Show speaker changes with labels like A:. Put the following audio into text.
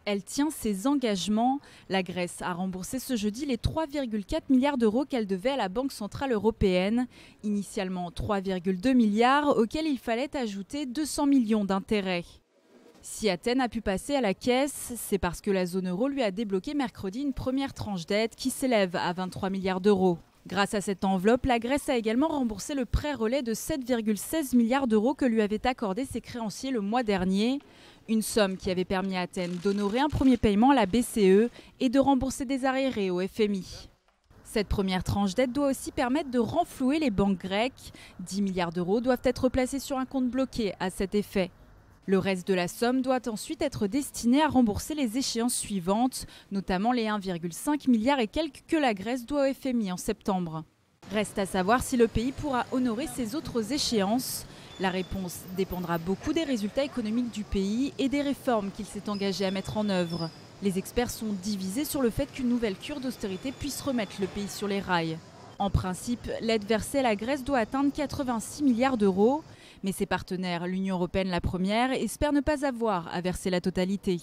A: Elle tient ses engagements. La Grèce a remboursé ce jeudi les 3,4 milliards d'euros qu'elle devait à la Banque centrale européenne. Initialement 3,2 milliards auxquels il fallait ajouter 200 millions d'intérêts. Si Athènes a pu passer à la caisse, c'est parce que la zone euro lui a débloqué mercredi une première tranche d'aide qui s'élève à 23 milliards d'euros. Grâce à cette enveloppe, la Grèce a également remboursé le prêt relais de 7,16 milliards d'euros que lui avaient accordé ses créanciers le mois dernier. Une somme qui avait permis à Athènes d'honorer un premier paiement à la BCE et de rembourser des arriérés au FMI. Cette première tranche d'aide doit aussi permettre de renflouer les banques grecques. 10 milliards d'euros doivent être placés sur un compte bloqué à cet effet. Le reste de la somme doit ensuite être destiné à rembourser les échéances suivantes, notamment les 1,5 milliard et quelques que la Grèce doit au FMI en septembre. Reste à savoir si le pays pourra honorer ses autres échéances. La réponse dépendra beaucoup des résultats économiques du pays et des réformes qu'il s'est engagé à mettre en œuvre. Les experts sont divisés sur le fait qu'une nouvelle cure d'austérité puisse remettre le pays sur les rails. En principe, l'aide versée à la Grèce doit atteindre 86 milliards d'euros. Mais ses partenaires, l'Union européenne la première, espèrent ne pas avoir à verser la totalité.